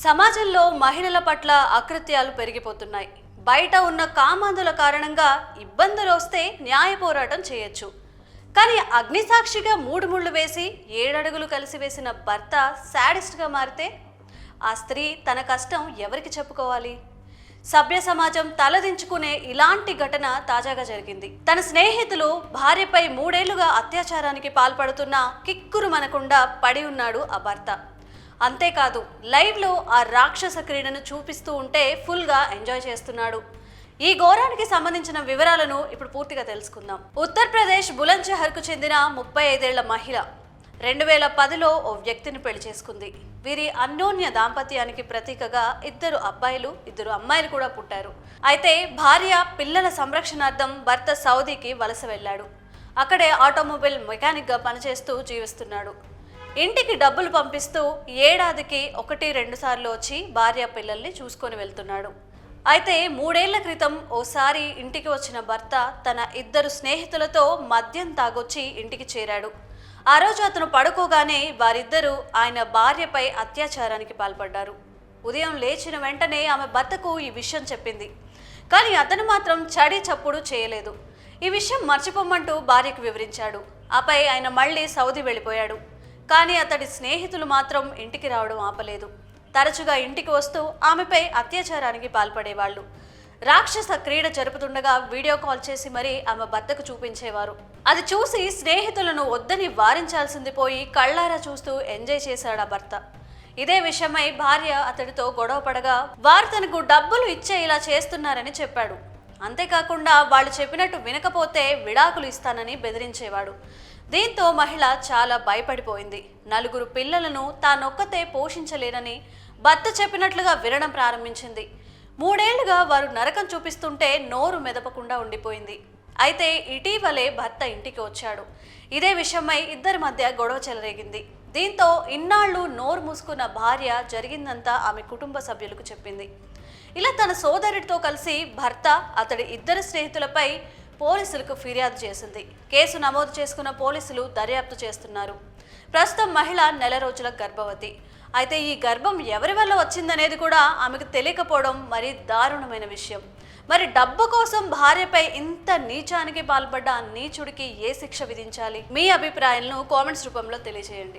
సమాజంలో మహిళల పట్ల అకృత్యాలు పెరిగిపోతున్నాయి. బయట ఉన్న కామాంధుల కారణంగా ఇబ్బందులు వస్తే న్యాయ పోరాటం చేయొచ్చు. కానీ అగ్నిసాక్షిగా 3 ముళ్ళు వేసి 7 అడుగులు కలిసి వేసిన భర్త శాడిస్ట్గా మారితే ఆ స్త్రీ తన కష్టం ఎవరికి చెప్పుకోవాలి? సభ్య సమాజం తలదించుకునే ఇలాంటి ఘటన తాజాగా జరిగింది. తన స్నేహితులు భార్యపై 3 ఏళ్లుగా అత్యాచారానికి పాల్పడుతున్న కిక్కురు మనకుండా పడి ఉన్నాడు ఆ భర్త. అంతేకాదు లైవ్ లో ఆ రాక్షస క్రీడను చూపిస్తూ ఉంటే ఫుల్ గా ఎంజాయ్ చేస్తున్నాడు. ఈ ఘోరానికి సంబంధించిన వివరాలను ఇప్పుడు పూర్తిగా తెలుసుకుందాం. ఉత్తరప్రదేశ్ బులంద్షహర్ కు చెందిన 35 ఏళ్ల మహిళ 2010లో ఓ వ్యక్తిని పెళ్లి చేసుకుంది. వీరి అన్యోన్య దాంపత్యానికి ప్రతీకగా 2 అబ్బాయిలు 2 అమ్మాయిలు కూడా పుట్టారు. అయితే భార్య పిల్లల సంరక్షణార్థం భర్త సౌదీకి వలస వెళ్ళాడు. అక్కడే ఆటోమొబైల్ మెకానిక్ గా పనిచేస్తూ జీవిస్తున్నాడు. ఇంటికి డబ్బులు పంపిస్తూ ఏడాదికి 1-2 సార్లు వచ్చి భార్య పిల్లల్ని చూసుకొని వెళ్తున్నాడు. అయితే 3 ఏళ్ల క్రితం ఓసారి ఇంటికి వచ్చిన భర్త తన 2 స్నేహితులతో మద్యం తాగొచ్చి ఇంటికి చేరాడు. ఆ రోజు అతను పడుకోగానే వారిద్దరూ ఆయన భార్యపై అత్యాచారానికి పాల్పడ్డారు. ఉదయం లేచిన వెంటనే ఆమె భర్తకు ఈ విషయం చెప్పింది. కానీ అతను మాత్రం చడి చప్పుడు చేయలేదు. ఈ విషయం మర్చిపోమంటూ భార్యకు వివరించాడు. ఆపై ఆయన మళ్ళీ సౌదీ వెళ్ళిపోయాడు. కానీ అతడి స్నేహితులు మాత్రం ఇంటికి రావడం ఆపలేదు. తరచుగా ఇంటికి వస్తూ ఆమెపై అత్యాచారానికి పాల్పడేవాళ్ళు. రాక్షస క్రీడ జరుపుతుండగా వీడియో కాల్ చేసి మరీ ఆమె భర్తకు చూపించేవారు. అది చూసి స్నేహితులను వద్దని వారించాల్సింది పోయి కళ్ళారా చూస్తూ ఎంజాయ్ చేశాడు ఆ భర్త. ఇదే విషయమై భార్య అతడితో గొడవ పడగా వారు తనకు డబ్బులు ఇచ్చే ఇలా చేస్తున్నారని చెప్పాడు. అంతేకాకుండా వాళ్ళు చెప్పినట్టు వినకపోతే విడాకులు ఇస్తానని బెదిరించేవాడు. దీంతో మహిళ చాలా భయపడిపోయింది. 4 పిల్లలను తానొక్కతే పోషించలేనని భర్త చెప్పినట్లుగా వినడం ప్రారంభించింది. 3 ఏళ్లుగా వారు నరకం చూపిస్తుంటే నోరు మెదపకుండా ఉండిపోయింది. అయితే ఇటీవలే భర్త ఇంటికి వచ్చాడు. ఇదే విషయమై ఇద్దరి మధ్య గొడవ చెలరేగింది. దీంతో ఇన్నాళ్లు నోరు మూసుకున్న భార్య జరిగిందంతా ఆమె కుటుంబ సభ్యులకు చెప్పింది. ఇలా తన సోదరుడితో కలిసి భర్త అతడి 2 స్నేహితులపై పోలీసులకు ఫిర్యాదు చేసింది. కేసు నమోదు చేసుకున్న పోలీసులు దర్యాప్తు చేస్తున్నారు. ప్రస్తుతం మహిళ 1 నెల రోజుల గర్భవతి. అయితే ఈ గర్భం ఎవరి వల్ల వచ్చిందనేది కూడా ఆమెకు తెలియకపోవడం మరీ దారుణమైన విషయం. మరి డబ్బు కోసం భార్యపై ఇంత నీచానికి పాల్పడ్డ ఆ నీచుడికి ఏ శిక్ష విధించాలి? మీ అభిప్రాయాలను కామెంట్స్ రూపంలో తెలియజేయండి.